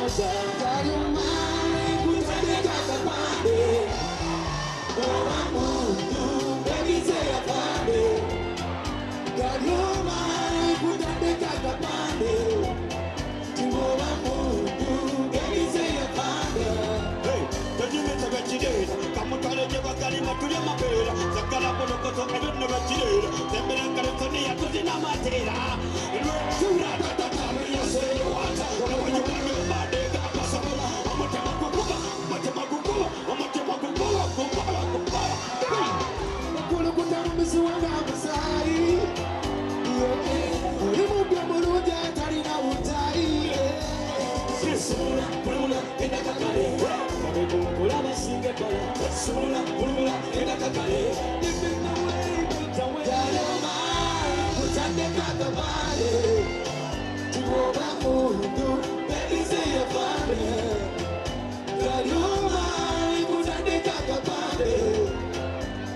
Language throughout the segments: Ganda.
soja. Got your mind, kutandika kapande. Owa mundu, baby say apande. Got your mind, kutandika kapande. Owa mundu, baby say apande. Hey, tajimeta bachidera. Kamutale jebakali matulia mapera. Zakala bono koto edone bachidera. Tembele karetoni ya kuzina matera. Sura tatata miyase wata. Kuna wenye wame mbade kapasa. Amatema kukuba, amatema kukuba, amatema kukuba, kukuba, kukuba. Makulu kutamisi wanga masai. Olimu byamuruja tarina utai. Sura, pulula, enda kakale. Kula basinge kala. Sura, pulula, enda kakale. Living away, put away. Jaloma, kutandika kapande. Tuoba mundu, baby say your family. Jaloma, kutandika kapande.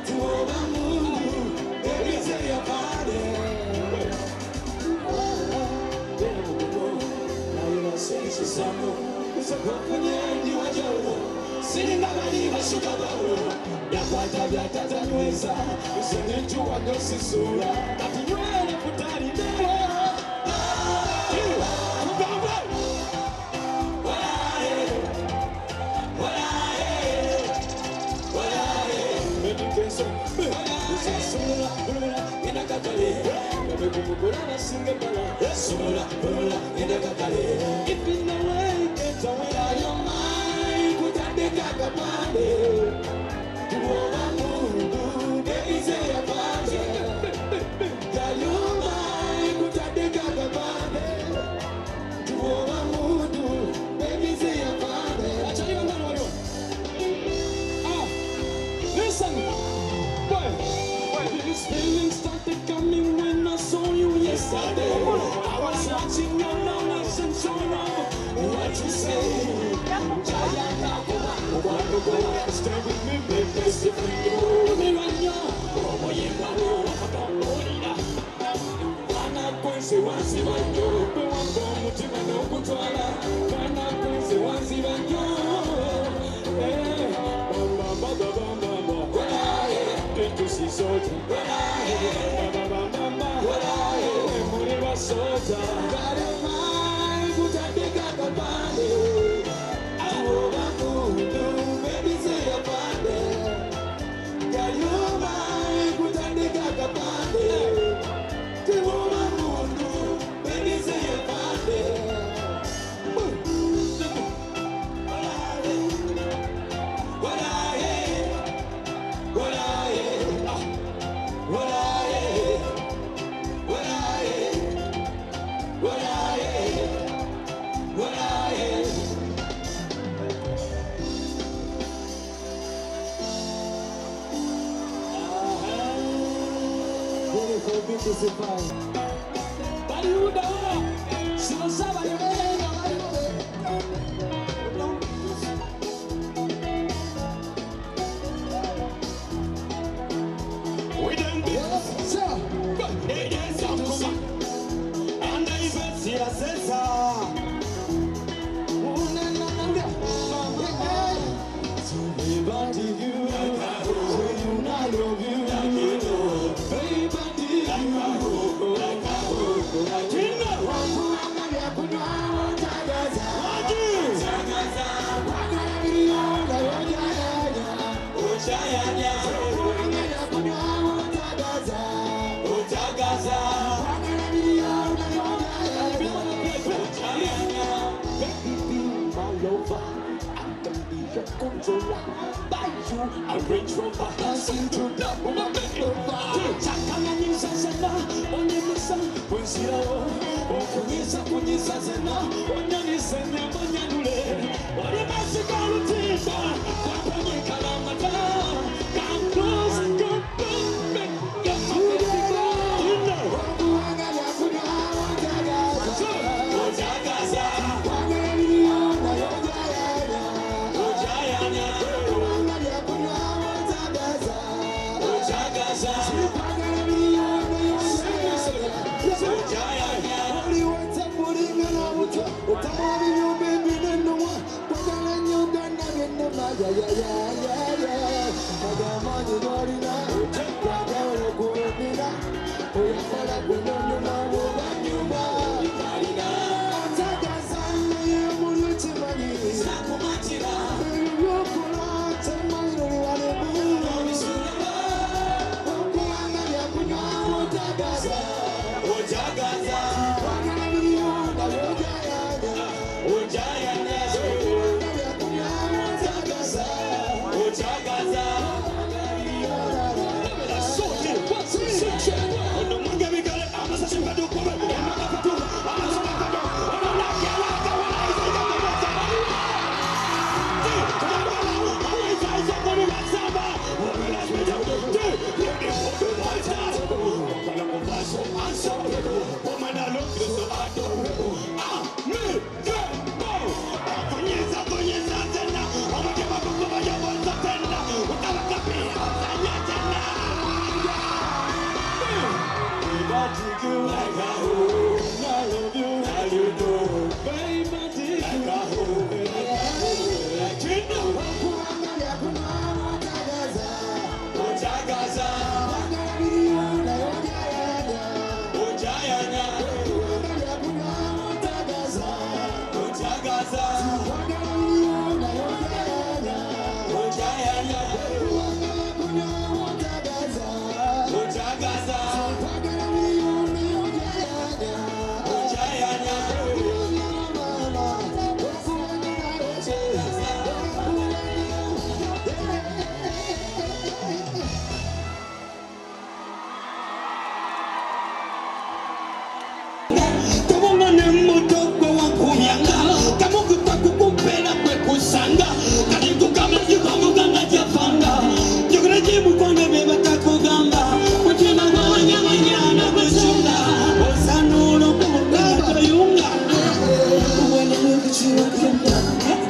Tuoba mundu, baby say your family. Siringa bali bashuka bawo yakwata byatata nyweza usenenju wagosisura ati nywele kutali ndewe This feeling started coming when I saw you yesterday. I was watching your knowledge and showing up what you say. Stay with me, baby. Stay with me right now. Oh, yeah, I don't know it. Kana kwenye wazi wanyo, pewango mutima na ukutwala. Kana kwenye wazi wanyo, bamba bamba bamba bamba. Into si soja, bamba bamba bamba. Muri wa soja. Kare mai kutandika kapande. Awoba mundu, baby say apande. Kare mai kutandika kapande. Awoba mundu, baby say apande. Bali udawa, sino saba yobega, We don't be it is some and I even see a sensa. to me about you, so you not love you, baby, by you, a Range Rover, dancing to the woman. Chakanyanyisa sana, onyemisa, kwensira o, kunyisa sana, onyanyisa nyamanyanyule, onyemasi kalutimba, kwapanye kalamata, kampus, Only one time, putting an out,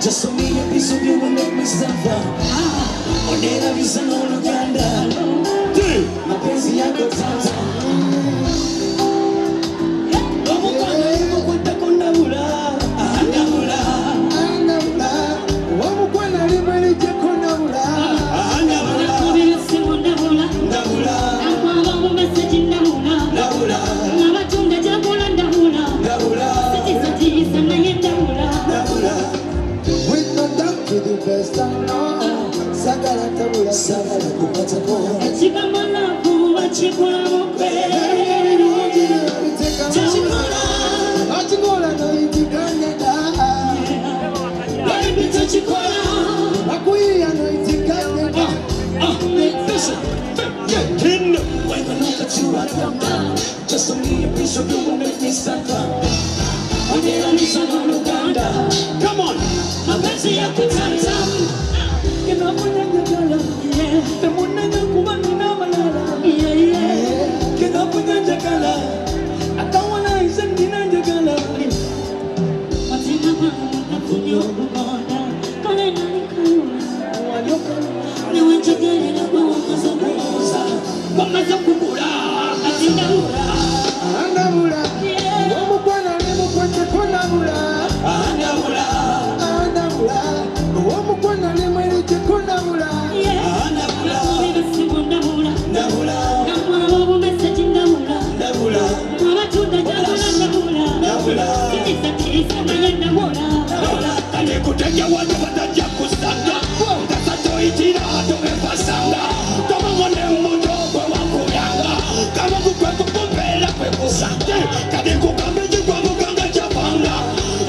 Just so me a piece of you will make me suffer. Onera visa no Uganda. Mapenzi yako tata. Lomo kwana imo kwenda kondabula. Andabula. Lomo kwana limo elije kondabula. Andabula. Kubira simu ndabula. Ndabula. Nakwaba mu message ndabula. Ndabula. Nabatunda jabula ndabula. Ndabula. Sati sana yendabula. Ndabula. With no doubt to the best I know. Sagala tabula sagala kupata kwa. Chika mana kuwa chikula mokwe. Chikola no itikanya da. Baby chikola. Akuia no itikanya da. Listen. When I look at you, I come down. Just to me a piece of you will make me suffer. Onera visa no Uganda. Come on. Mapenzi yako tata. Kena mwenye jala. Te mwenye kubani na malala. Kena mwenye jala. Akawana isendi na jala. Matina mwana kunyo kukonda. Kale nani kawa. Ni wanchagere na kwa wamaza kumoza. Wamaza kukula. Atinda ura. Andabula. Wamukwana limo kwete kondabula. Andabula. Andabula. Wamukwana limo elije kondabula. Andabula. Kubira simu ndabula. Ndabula. Nakwaba mu message ndabula. Ndabula. Nabatunda jabula ndabula. Ndabula. Sati sana yendabula. Ndabula. Kane kutenga watu bataja kusanga. Tatato itira tumepasanga. Kama mwane mdogo wa kuyanga. Kama kukwe kukumbela kwe kusante. Kane kukambeji kwa muganga chapanga.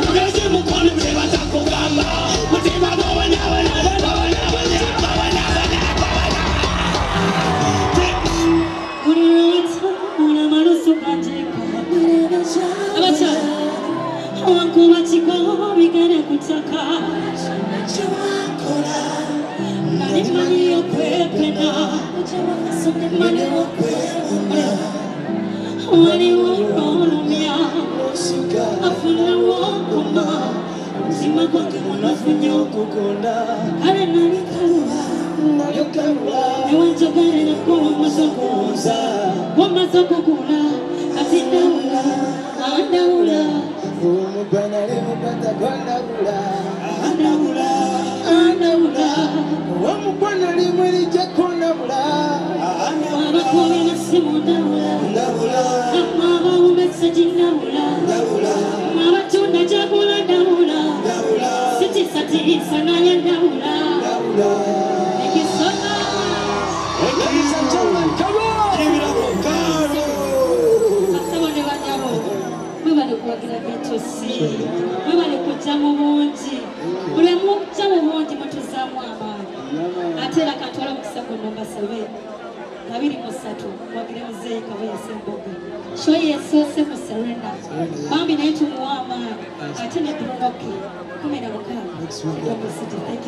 Kagezi mukoni mleba takugamba. Mutima bawana. Umukwana limo kwete kondabula. Andabula. Wamukwana limo elije kondabula. Kubira simu ndabula. Ndabula. Nakwaba mu message ndabula. Ndabula. Nabatunda jabula ndabula. Ndabula. Sati sana yendabula. Ndabula. Thank you so much. Ladies and gentlemen, come on! Give it up for Carlo! Asabone banyabo. Mwebale kuwagira bitosi. Mwebale kujja mu bungi. Buli mujja mu bungi mutuzaamu amaanyi. Ate era katwala mukisa gonna mbasabe. 23 mwagire muzeeyi Kabuye Ssembogo. Show yesoose mu Serena. Bambi naye tumuwa amaanyi. Ate ne Bruno K. 16. Thank you.